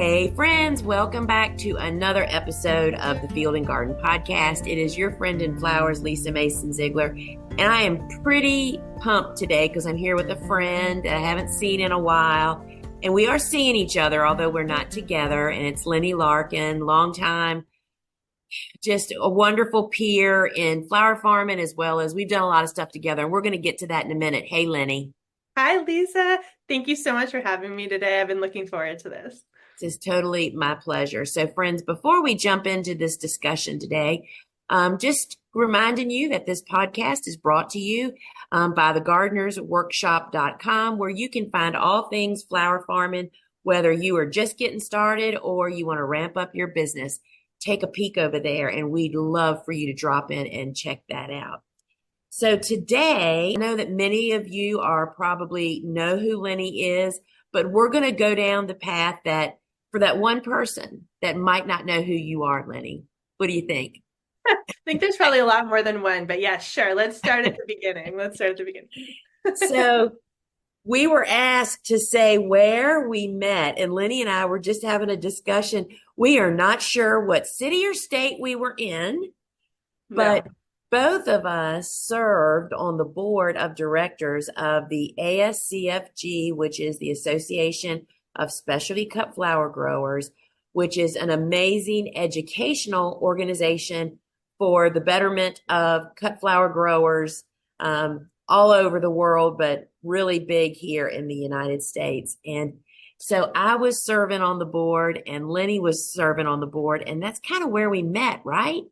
Hey, friends, welcome back to another episode of the Field and Garden Podcast. It is your friend in flowers, Lisa Mason Ziegler, and I am pretty pumped today because I'm here with a friend that I haven't seen in a while, and we are seeing each other, although we're not together, and it's Lennie Larkin, long time, just a wonderful peer in flower farming, as well as we've done a lot of stuff together, and we're going to get to that in a minute. Hey, Lenny. Hi, Lisa. Thank you so much for having me today. I've been looking forward to this. This is totally my pleasure. So, friends, before we jump into this discussion today, just reminding you that this podcast is brought to you by thegardenersworkshop.com, where you can find all things flower farming, whether you are just getting started or you want to ramp up your business. Take a peek over there, and we'd love for you to drop in and check that out. So today, I know that many of you are probably know who Lenny is, but we're going to go down the path that for that one person that might not know who you are, Lenny. What do you think? I think there's probably a lot more than one, but yeah, sure. Let's start at the beginning. So we were asked to say where we met, and Lenny and I were just having a discussion. We are not sure what city or state we were in, but both of us served on the board of directors of the ASCFG, which is the Association of Specialty Cut Flower Growers, which is an amazing educational organization for the betterment of cut flower growers all over the world, but really big here in the United States. And so I was serving on the board and Lenny was serving on the board, and that's kind of where we met, right?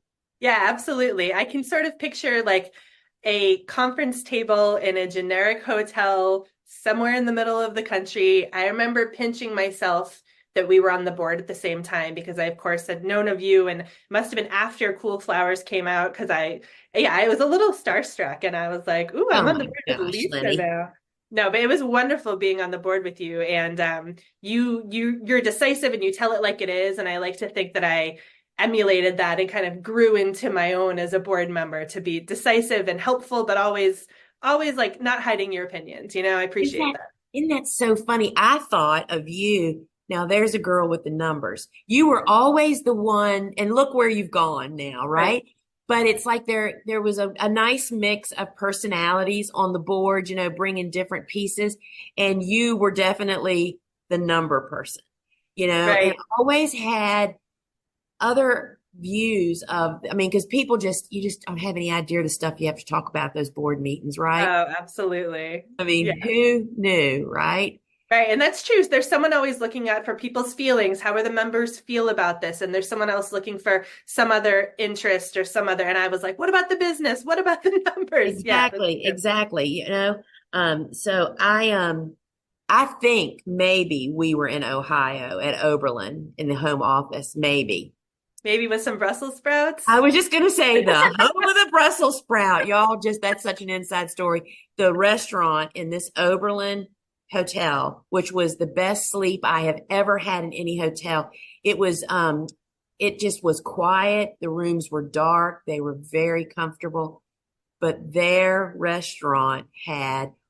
Yeah, absolutely. I can sort of picture like a conference table in a generic hotel somewhere in the middle of the country. I remember pinching myself that we were on the board at the same time because I, of course, had known of you, and it must have been after Cool Flowers came out because I was a little starstruck and I was like, ooh, I'm Oh on the my board with gosh, Lisa Lenny. now. No, but it was wonderful being on the board with you, and you're decisive and you tell it like it is, and I like to think that I emulated that and kind of grew into my own as a board member to be decisive and helpful, but always like not hiding your opinions. I appreciate that. Isn't that so funny? I thought of you. Now there's a girl with the numbers. You were always the one, and look where you've gone now, right? But it's like there was a nice mix of personalities on the board, bringing different pieces, and you were definitely the number person, and Right. always had other views of, I mean, because you just don't have any idea the stuff you have to talk about at those board meetings, right? Oh, absolutely. I Yeah. mean, who knew, right? Right. And that's true. There's someone always looking out for people's feelings. How are the members feel about this? And there's someone else looking for some other interest or some other. And I was like, what about the business? What about the numbers? Yeah. Exactly, exactly. So I think maybe we were in Ohio at Oberlin in the home office, maybe. Maybe with some Brussels sprouts. I was just going to say the home of the Brussels sprout, y'all. That's such an inside story. The restaurant in this Oberlin hotel, which was the best sleep I have ever had in any hotel. It just was quiet. The rooms were dark. They were very comfortable, but their restaurant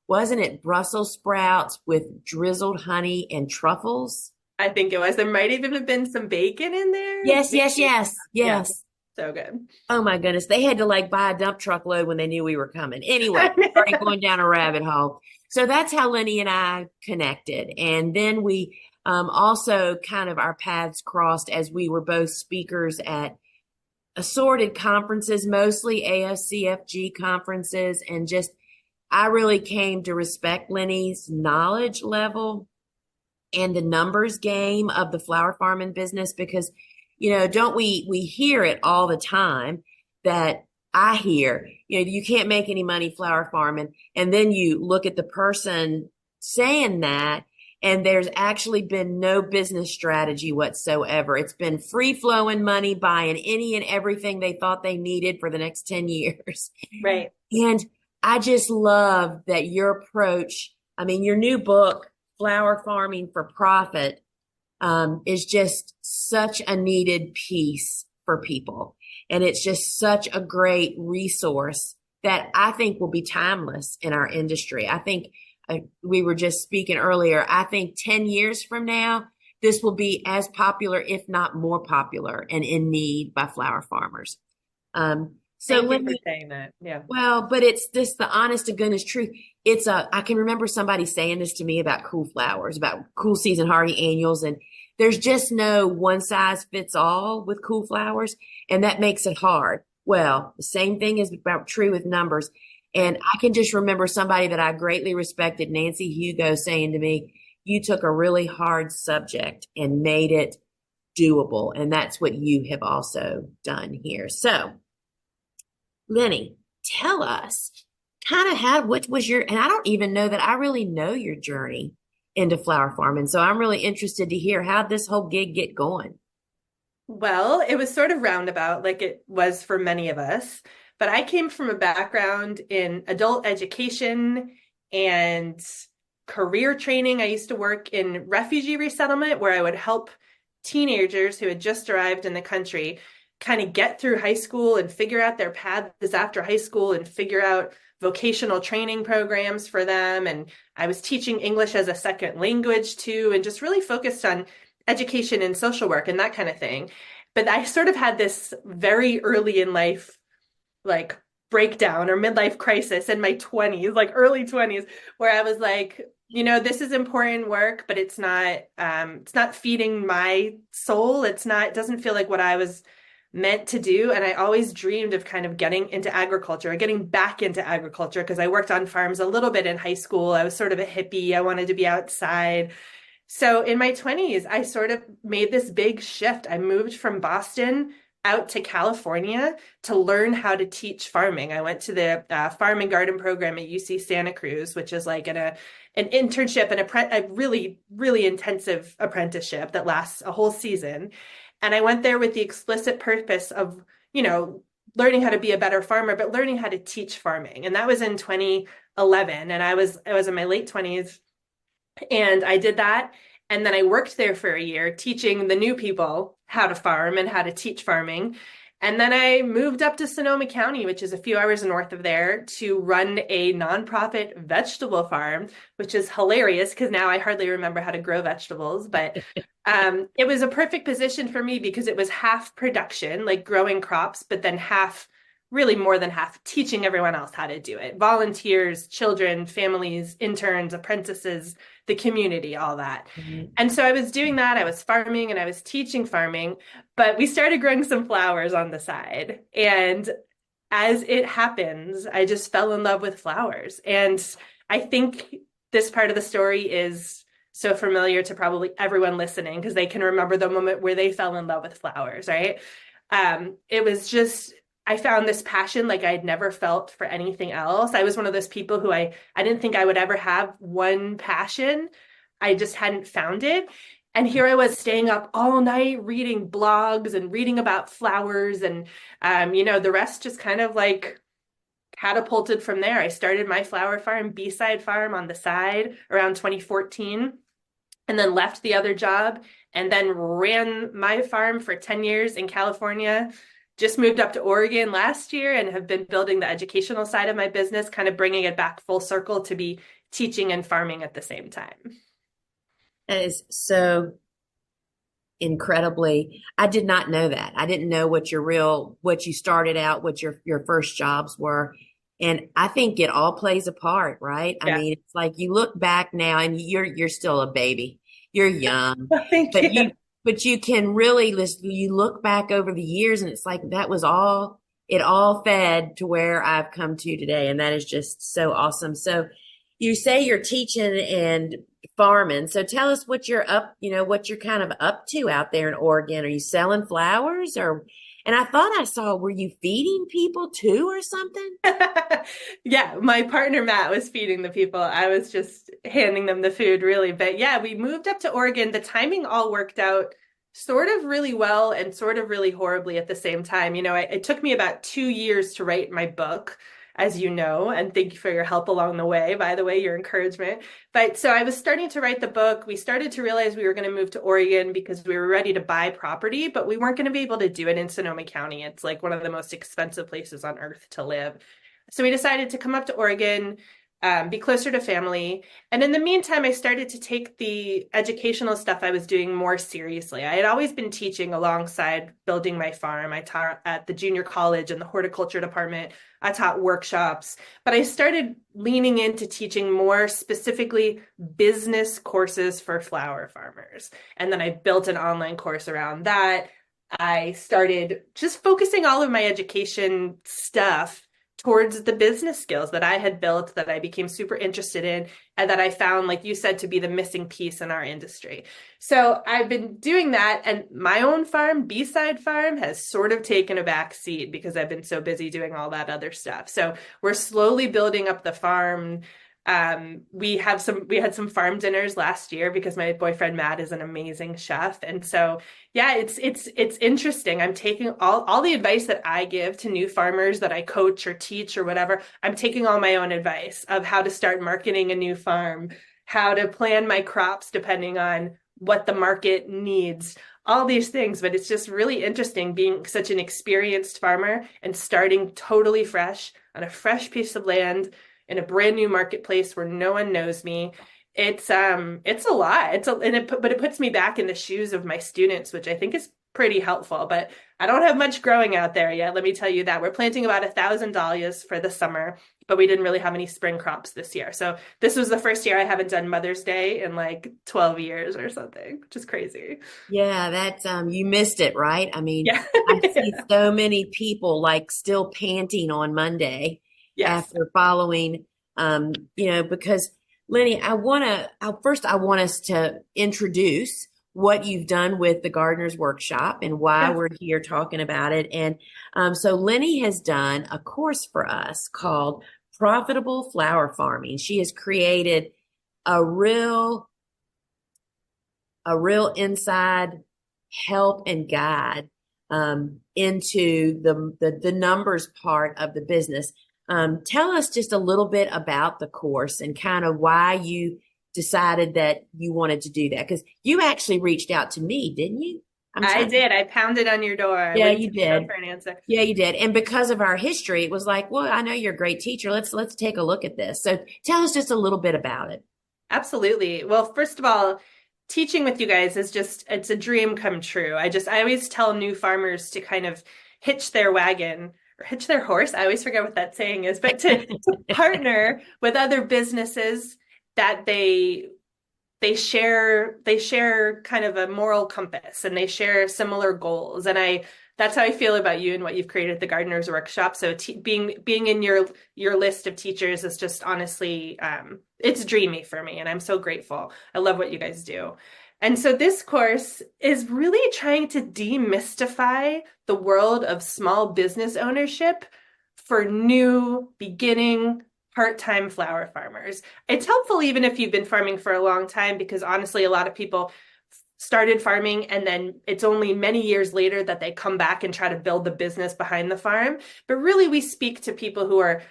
wasn't it Brussels sprouts with drizzled honey and truffles? I think it was. There might even have been some bacon in there. Yes, Maybe. yes, yes, Yeah. yes. So good. Oh my goodness. They had to like buy a dump truck load when they knew we were coming. Anyway, already going down a rabbit hole. So that's how Lenny and I connected. And then we also kind of our paths crossed as we were both speakers at assorted conferences, mostly ASCFG conferences. And just, I really came to respect Lenny's knowledge level and the numbers game of the flower farming business because, don't we hear it all the time that I hear, you can't make any money flower farming. And then you look at the person saying that, and there's actually been no business strategy whatsoever. It's been free flowing money, buying any and everything they thought they needed for the next 10 years. Right. And I just love that your approach. I mean, your new book, Flower Farming for Profit, is just such a needed piece for people. And it's just such a great resource that I think will be timeless in our industry. I think we were just speaking earlier. I think 10 years from now, this will be as popular, if not more popular, and in need by flower farmers. So Thank you let for me, saying that. Yeah. well, but it's this the honest to goodness truth. I can remember somebody saying this to me about cool flowers, about cool season hardy annuals, and there's just no one size fits all with cool flowers, and that makes it hard. Well, the same thing is about true with numbers. And Right. I can just remember somebody that I greatly respected, Nancy Hugo, saying to me, "You took a really hard subject and made it doable." And that's what you have also done here. So, Lenny, tell us kind of what was your, and I don't even know that I really know your journey into flower farming. So I'm really interested to hear how this whole gig get going. Well, it was sort of roundabout, like it was for many of us. But I came from a background in adult education and career training. I used to work in refugee resettlement where I would help teenagers who had just arrived in the country kind of get through high school and figure out their paths after high school and figure out vocational training programs for them. And I was teaching English as a second language too, and just really focused on education and social work and that kind of thing. But I sort of had this very early in life, like breakdown or midlife crisis in my 20s, like early 20s, where I was like, this is important work, but it's not feeding my soul. It doesn't feel like what I was meant to do. And I always dreamed of kind of getting into agriculture or getting back into agriculture because I worked on farms a little bit in high school. I was sort of a hippie. I wanted to be outside. So in my 20s, I sort of made this big shift. I moved from Boston out to California to learn how to teach farming. I went to the farm and garden program at UC Santa Cruz, which is like an internship and a really, really intensive apprenticeship that lasts a whole season. And I went there with the explicit purpose of, learning how to be a better farmer, but learning how to teach farming. And that was in 2011. And I was in my late 20s and I did that. And then I worked there for a year teaching the new people how to farm and how to teach farming. And then I moved up to Sonoma County, which is a few hours north of there, to run a nonprofit vegetable farm, which is hilarious because now I hardly remember how to grow vegetables. But it was a perfect position for me because it was half production, like growing crops, but then half, really more than half, teaching everyone else how to do it. Volunteers, children, families, interns, apprentices, the community, all that. Mhm. And so I was doing that. I was farming and I was teaching farming, but we started growing some flowers on the side. And as it happens, I just fell in love with flowers. And I think this part of the story is so familiar to probably everyone listening because they can remember the moment where they fell in love with flowers, right? It was just, I found this passion like I'd never felt for anything else. I was one of those people who I didn't think I would ever have one passion. I just hadn't found it. And here I was staying up all night reading blogs and reading about flowers. And, the rest just kind of like catapulted from there. I started my flower farm, B-side farm on the side around 2014, and then left the other job and then ran my farm for 10 years in California. Just moved up to Oregon last year and have been building the educational side of my business, kind of bringing it back full circle to be teaching and farming at the same time. That is so incredibly, I did not know that. I didn't know what you started out, what your first jobs were. And I think it all plays a part, right? I Yeah. mean, it's like you look back now and you're still a baby. You're young, Well, thank but you. you can really listen, you look back over the years and it's like that was all, it all fed to where I've come to today. And that is just so awesome. So you say you're teaching and farming. So tell us what you're up, what you're kind of up to out there in Oregon. Are you selling flowers or, and I thought I saw, were you feeding people too or something? Yeah, my partner Matt was feeding the people. I was just handing them the food, really. But yeah, we moved up to Oregon. The timing all worked out sort of really well and sort of really horribly at the same time. It took me about 2 years to write my book, as you know, and thank you for your help along the way, by the way, your encouragement. But so I was starting to write the book. We started to realize we were going to move to Oregon because we were ready to buy property, but we weren't going to be able to do it in Sonoma County. It's like one of the most expensive places on earth to live. So we decided to come up to Oregon, be closer to family. And in the meantime, I started to take the educational stuff I was doing more seriously. I had always been teaching alongside building my farm. I taught at the junior college and the horticulture department. I taught workshops, but I started leaning into teaching more specifically business courses for flower farmers. And then I built an online course around that. I started just focusing all of my education stuff towards the business skills that I had built, that I became super interested in, and that I found, like you said, to be the missing piece in our industry. So I've been doing that, and my own farm, B-side farm, has sort of taken a back seat because I've been so busy doing all that other stuff. So we're slowly building up the farm. We had some farm dinners last year because my boyfriend Matt is an amazing chef. And so yeah, it's interesting. I'm taking all the advice that I give to new farmers that I coach or teach or whatever. I'm taking all my own advice of how to start marketing a new farm, how to plan my crops depending on what the market needs, all these things. But it's just really interesting being such an experienced farmer and starting totally fresh on a fresh piece of land in a brand new marketplace where no one knows me. It's a lot. But it puts me back in the shoes of my students, which I think is pretty helpful. But I don't have much growing out there yet. Let me tell you that. We're planting about 1,000 dahlias for the summer, but we didn't really have any spring crops this year. So this was the first year I haven't done Mother's Day in like 12 years or something, which is crazy. Yeah, that's you missed it, right? I mean, Yeah. I see so many people like still panting on Monday Yes. after following because Lenny, I want us to introduce what you've done with the Gardener's Workshop and why Yes. we're here talking about it. And so Lenny has done a course for us called Profitable Flower Farming. She has created a real inside help and guide into the numbers part of the business. Tell us just a little bit about the course and kind of why you decided that you wanted to do that. Because you actually reached out to me, didn't you? I'm I trying. did. I pounded on your door. I Yeah, wouldn't you take no did. for an answer. Yeah, you did. And because of our history, it was like, well, I know you're a great teacher. Let's take a look at this. So tell us just a little bit about it. Absolutely. Well, first of all, teaching with you guys is it's a dream come true. I always tell new farmers to kind of hitch their wagon or hitch their horse. I always forget what that saying is, but to partner with other businesses that they share kind of a moral compass and they share similar goals. And that's how I feel about you and what you've created at the Gardener's Workshop. So being in your list of teachers is just honestly it's dreamy for me, and I'm so grateful. I love what you guys do. And so this course is really trying to demystify the world of small business ownership for new beginning part-time flower farmers. It's helpful even if you've been farming for a long time, because honestly, a lot of people started farming and then it's only many years later that they come back and try to build the business behind the farm. But really, we speak to people who are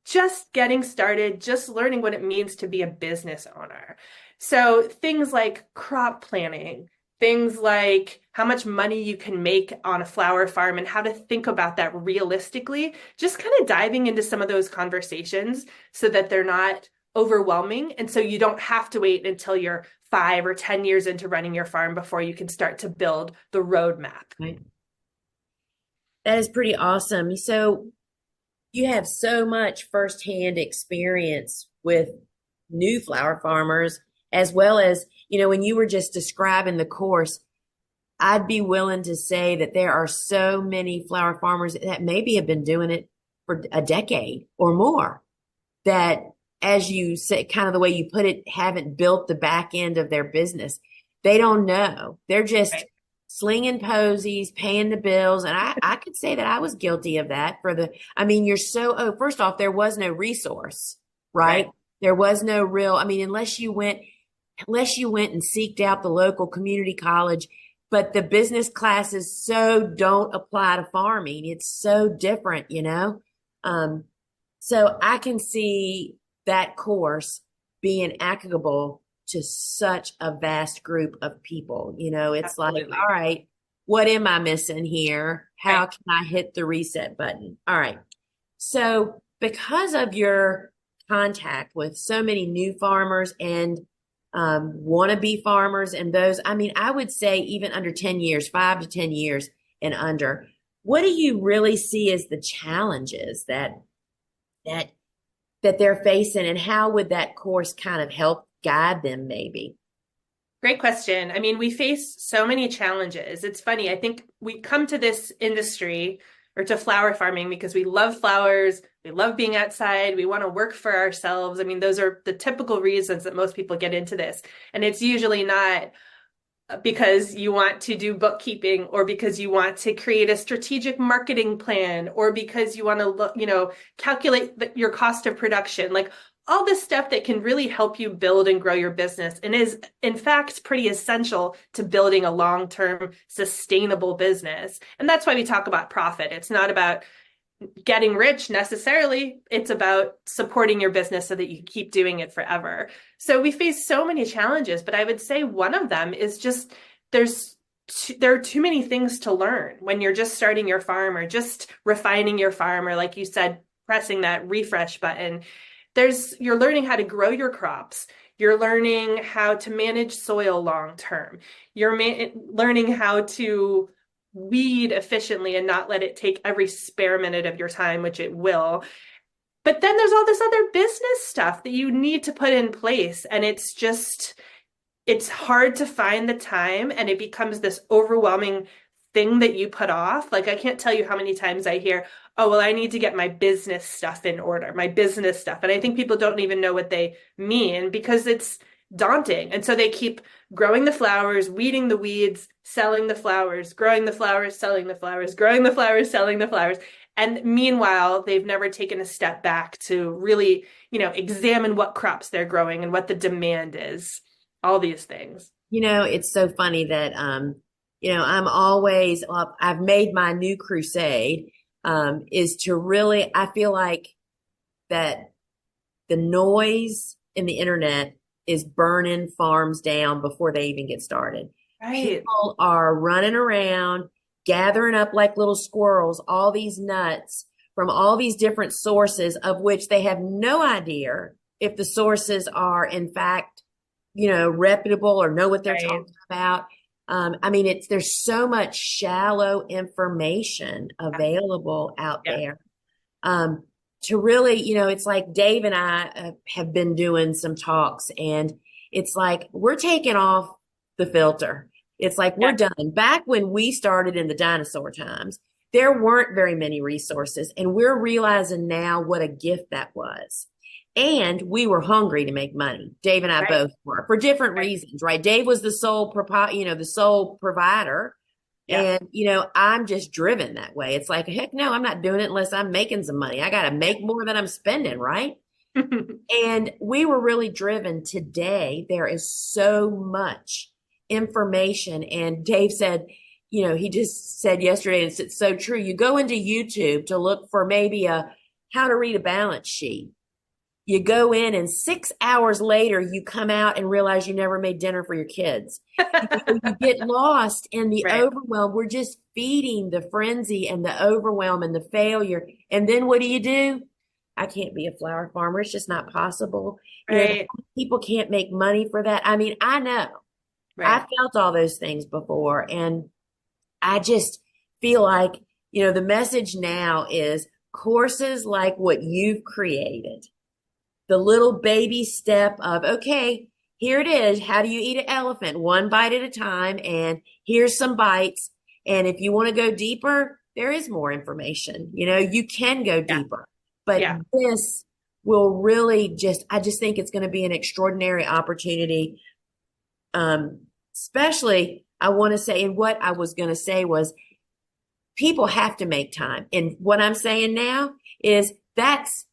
just getting started, just learning what it means to be a business owner. So things like crop planning, things like how much money you can make on a flower farm and how to think about that realistically, just kind of diving into some of those conversations so that they're not overwhelming. And so you don't have to wait until you're 5 or 10 years into running your farm before you can start to build the roadmap. Right. That is pretty awesome. So you have so much firsthand experience with new flower farmers, as well as, when you were just describing the course, I'd be willing to say that there are so many flower farmers that maybe have been doing it for a decade or more that, as you said, kind of the way you put it, haven't built the back end of their business. They don't know. They're just Right. slinging posies, paying the bills. And I could say that I was guilty of that first off, there was no resource, right? Right. There was no real, unless you went and seeked out the local community college, but the business classes so don't apply to farming. It's so different. So I can see that course being applicable to such a vast group of people. It's like, Absolutely. all right, what am I missing here? How Right. can I hit the reset button? All right. So because of your contact with so many new farmers and wannabe farmers and those, I mean, I would say even under 10 years, 5 to 10 years and under, what do you really see as the challenges that that they're facing, and how would that course kind of help guide them maybe? Great question. I mean, we face so many challenges. It's funny. I think we come to this industry or to flower farming because we love flowers. We love being outside. We want to work for ourselves. I mean, those are the typical reasons that most people get into this. And it's usually not because you want to do bookkeeping or because you want to create a strategic marketing plan or because you want to look, calculate your cost of production. Like all this stuff that can really help you build and grow your business and is in fact pretty essential to building a long-term sustainable business. And that's why we talk about profit. It's not about getting rich necessarily. It's about supporting your business so that you keep doing it forever. So we face so many challenges, but I would say one of them is just there are too many things to learn when you're just starting your farm or just refining your farm, or like you said, pressing that refresh button. You're learning how to grow your crops. You're learning how to manage soil long term. You're learning how to weed efficiently and not let it take every spare minute of your time, which it will. But then there's all this other business stuff that you need to put in place. And it's hard to find the time, and it becomes this overwhelming thing that you put off. Like, I can't tell you how many times I hear, oh, well, I need to get my business stuff in order, my business stuff. And I think people don't even know what they mean because it's daunting. And so they keep growing the flowers, weeding the weeds, selling the flowers, growing the flowers, selling the flowers, growing the flowers, selling the flowers. And meanwhile, they've never taken a step back to really, examine what crops they're growing and what the demand is, all these things. It's so funny that, I'm always, well, I've made my new crusade, is to really, I feel like that the noise in the internet is burning farms down before they even get started. Right. People are running around, gathering up like little squirrels, all these nuts from all these different sources of which they have no idea if the sources are in fact, reputable or know what they're Right. talking about. There's so much shallow information available out there. To really, it's like Dave and I have been doing some talks, and it's like we're taking off the filter. It's like we're done. Back when we started in the dinosaur times, there weren't very many resources, and we're realizing now what a gift that was. And we were hungry to make money. Dave and I both were, for different reasons, right? Dave was the sole the sole provider. Yeah. And, I'm just driven that way. It's like, heck no, I'm not doing it unless I'm making some money. I got to make more than I'm spending, right? And we were really driven. Today, there is so much information. And Dave said, he just said yesterday, and it's so true. You go into YouTube to look for maybe how to read a balance sheet. You go in, and 6 hours later, you come out and realize you never made dinner for your kids. You get lost in the overwhelm. We're just feeding the frenzy and the overwhelm and the failure. And then what do? I can't be a flower farmer. It's just not possible. Right. People can't make money for that. I mean, I know. I felt all those things before. And I just feel like, the message now is courses like what you've created. The little baby step of, okay, here it is. How do you eat an elephant? One bite at a time. And here's some bites. And if you want to go deeper, there is more information. You can go deeper. But this will really I just think it's going to be an extraordinary opportunity. Especially, I want to say, and what I was going to say was people have to make time. And what I'm saying now is that's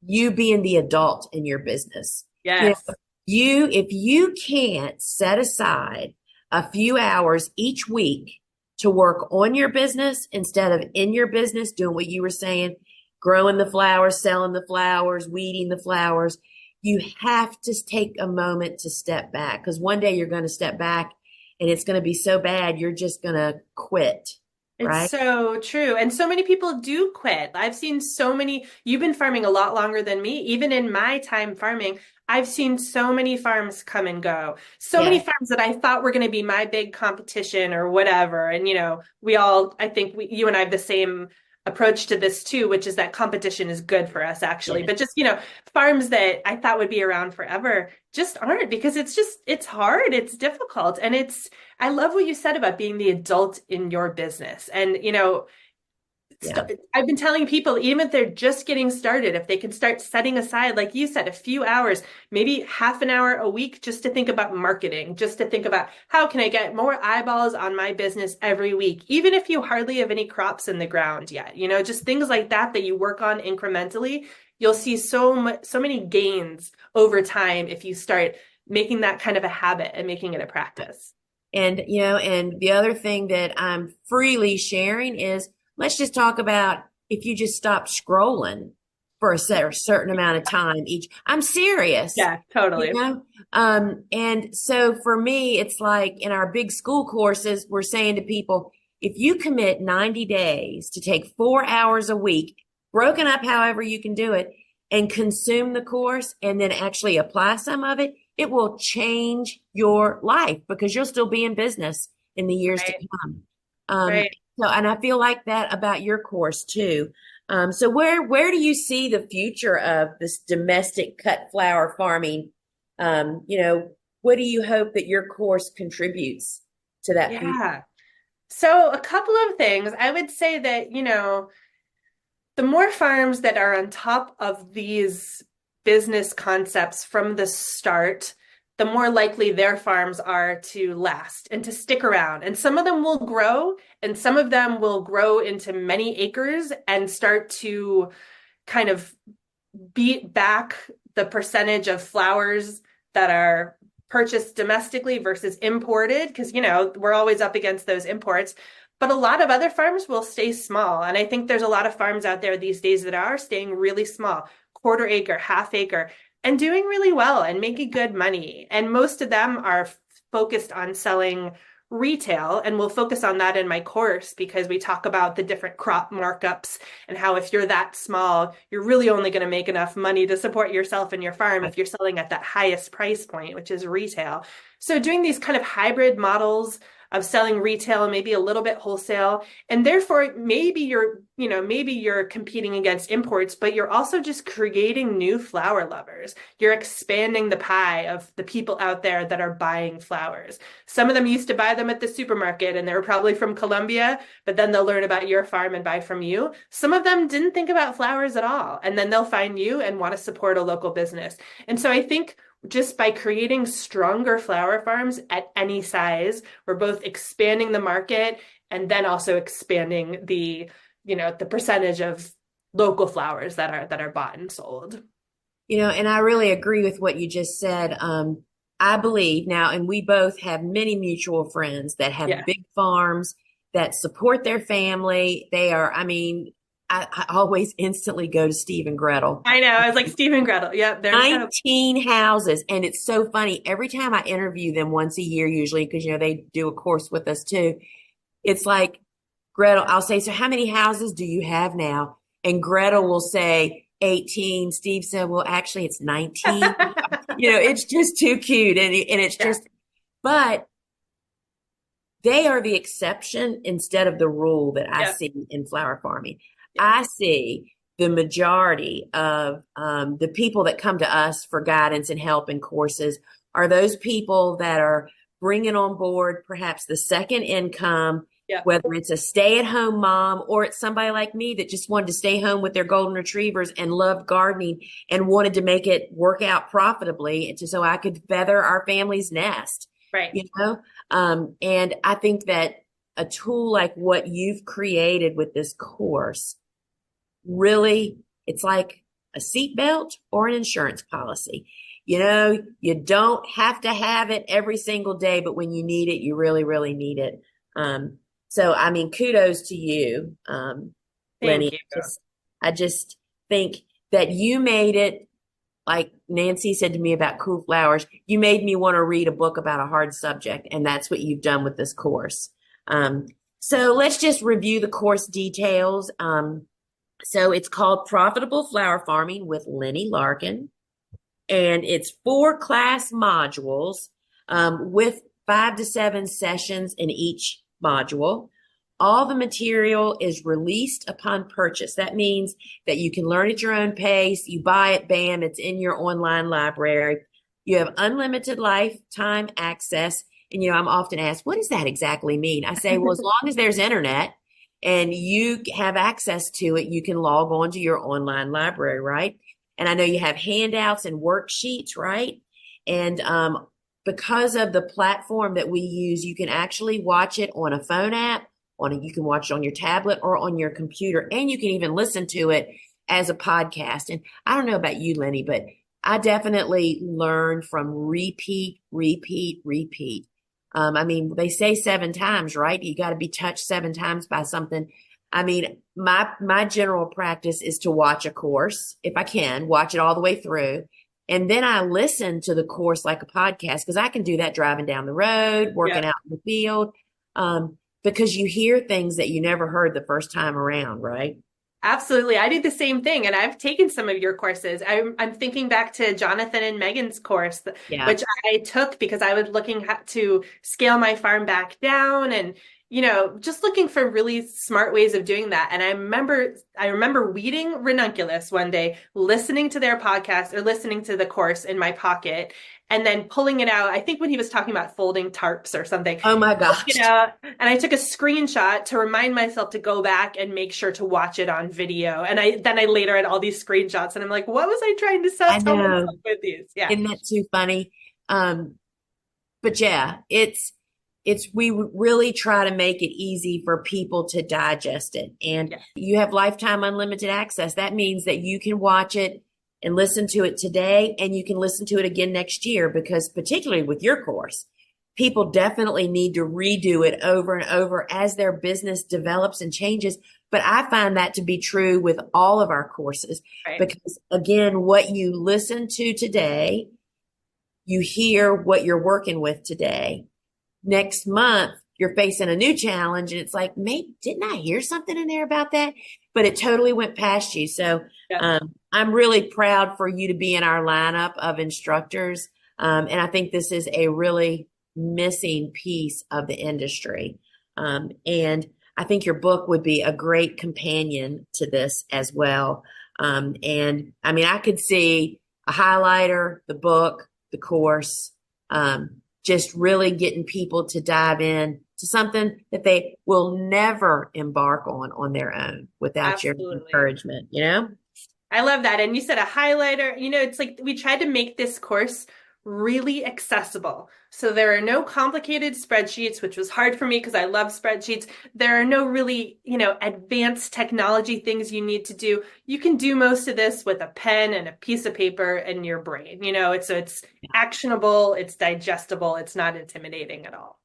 you being the adult in your business. Yes. If you can't set aside a few hours each week to work on your business instead of in your business, doing what you were saying, growing the flowers, selling the flowers, weeding the flowers, you have to take a moment to step back, because one day you're going to step back and it's going to be so bad, you're just going to quit. It's right? so true. And so many people do quit. I've seen so many, you've been farming a lot longer than me. Even in my time farming, I've seen so many farms come and go. So many Yeah. farms that I thought were going to be my big competition or whatever. And, we all, I think you and I have the same approach to this too, which is that competition is good for us actually. Yeah. But just, farms that I thought would be around forever just aren't because it's hard, it's difficult, and I love what you said about being the adult in your business. And, Yeah. I've been telling people, even if they're just getting started, if they can start setting aside, like you said, a few hours, maybe half an hour a week, just to think about marketing, just to think about how can I get more eyeballs on my business every week, even if you hardly have any crops in the ground yet, just things like that you work on incrementally. You'll see so many gains over time if you start making that kind of a habit and making it a practice. And the other thing that I'm freely sharing is let's just talk about if you just stop scrolling for a certain amount of time each. I'm serious, Yeah, you totally. know? And so for me, it's like in our big school courses, we're saying to people, if you commit 90 days to take 4 hours a week, broken up however you can do it, and consume the course and then actually apply some of it, it will change your life because you'll still be in business in the years to Right, come. Um, right. so, and I feel like that about your course too. So where do you see the future of this domestic cut flower farming? What do you hope that your course contributes to that future? Yeah. So a couple of things. I would say that, the more farms that are on top of these business concepts from the start, the more likely their farms are to last and to stick around. And some of them will grow, and some of them will grow into many acres and start to kind of beat back the percentage of flowers that are purchased domestically versus imported, because, we're always up against those imports. But a lot of other farms will stay small. And I think there's a lot of farms out there these days that are staying really small, quarter acre, half acre, and doing really well and making good money. And most of them are focused on selling retail. And we'll focus on that in my course because we talk about the different crop markups and how if you're that small, you're really only going to make enough money to support yourself and your farm if you're selling at that highest price point, which is retail. So doing these kind of hybrid models of selling retail, maybe a little bit wholesale, and therefore maybe you're competing against imports, but you're also just creating new flower lovers. You're expanding the pie of the people out there that are buying flowers. Some of them used to buy them at the supermarket and they were probably from Colombia, but then they'll learn about your farm and buy from you. Some of them didn't think about flowers at all, and then they'll find you and want to support a local business. And so I think just by creating stronger flower farms at any size, we're both expanding the market and then also expanding the percentage of local flowers that are bought and sold. And I really agree with what you just said. I believe now, and we both have many mutual friends that have Yeah. big farms that support their family. I always instantly go to Steve and Gretel. I know. I was like Stephen Gretel. Yep, they're incredible. 19 houses. And it's so funny. Every time I interview them once a year, usually, because, they do a course with us too. It's like, Gretel, I'll say, so how many houses do you have now? And Gretel will say 18. Steve said, well, actually, it's 19. It's just too cute. And it's Yeah. just, but they are the exception instead of the rule that I Yeah. see in flower farming. Yeah. I see the majority of the people that come to us for guidance and help and courses are those people that are bringing on board perhaps the second income, Yeah. whether it's a stay-at-home mom or it's somebody like me that just wanted to stay home with their golden retrievers and loved gardening and wanted to make it work out profitably so I could feather our family's nest, Right. you know? And I think that a tool like what you've created with this course really, it's like a seatbelt or an insurance policy. You don't have to have it every single day, but when you need it, you really, really need it. So, I mean, kudos to you, Thank Lenny. you. I just think that you made it, like Nancy said to me about cool flowers, you made me want to read a book about a hard subject, and that's what you've done with this course. Um, So let's just review the course details. So it's called Profitable Flower Farming with Lennie Larkin, and it's 4 class modules with 5 to 7 sessions in each module. All the material is released upon purchase. That means that you can learn at your own pace. You buy it, bam, it's in your online library. You have unlimited lifetime access. And, I'm often asked, what does that exactly mean? I say, well, as long as there's internet and you have access to it, you can log on to your online library, right? And I know you have handouts and worksheets, right? And because of the platform that we use, you can actually watch it on a phone app, you can watch it on your tablet or on your computer, and you can even listen to it as a podcast. And I don't know about you, Lenny, but I definitely learn from repeat. They say 7 times, right? You got to be touched 7 times by something. My general practice is to watch a course, if I can, watch it all the way through. And then I listen to the course like a podcast, because I can do that driving down the road, working out in the field, because you hear things that you never heard the first time around, right? Absolutely. I do the same thing. And I've taken some of your courses. I'm thinking back to Jonathan and Megan's course, which I took because I was looking to scale my farm back down and, just looking for really smart ways of doing that. And I remember weeding ranunculus one day, listening to their podcast or listening to the course in my pocket, and then pulling it out. I think when he was talking about folding tarps or something. Oh my gosh. And I took a screenshot to remind myself to go back and make sure to watch it on video. And I later had all these screenshots and I'm like, what was I trying to tell myself with these? Yeah. Isn't that too funny? But yeah, we really try to make it easy for people to digest it. And you have lifetime unlimited access. That means that you can watch it and listen to it today, and you can listen to it again next year, because particularly with your course, people definitely need to redo it over and over as their business develops and changes. But I find that to be true with all of our courses, because again, what you listen to today, you hear what you're working with today. Next month, you're facing a new challenge, and it's like, maybe didn't I hear something in there about that? But it totally went past you. So I'm really proud for you to be in our lineup of instructors. And I think this is a really missing piece of the industry. And I think your book would be a great companion to this as well. I could see a highlighter, the book, the course, just really getting people to dive in to something that they will never embark on their own without your encouragement, I love that. And you said a highlighter, it's like we tried to make this course really accessible. So there are no complicated spreadsheets, which was hard for me because I love spreadsheets. There are no really, advanced technology things you need to do. You can do most of this with a pen and a piece of paper and your brain. It's actionable, it's digestible, it's not intimidating at all.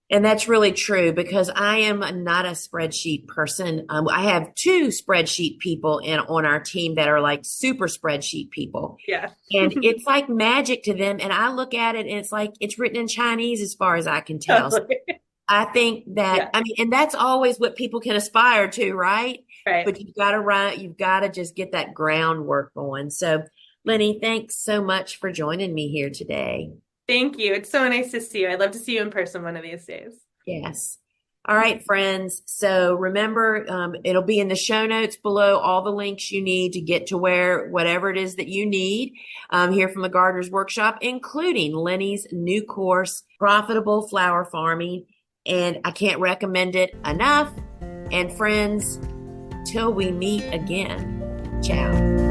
And that's really true, because I am not a spreadsheet person. I have 2 spreadsheet people on our team that are like super spreadsheet people. Yeah. And it's like magic to them. And I look at it and it's like it's written in Chinese as far as I can tell. So I think that, and that's always what people can aspire to, right? Right. But you've got to just get that groundwork going. So Lenny, thanks so much for joining me here today. Thank you. It's so nice to see you. I'd love to see you in person one of these days. Yes. All right, friends. So remember, it'll be in the show notes below, all the links you need to get to whatever it is that you need here from the Gardener's Workshop, including Lenny's new course, Profitable Flower Farming. And I can't recommend it enough. And friends, till we meet again, ciao.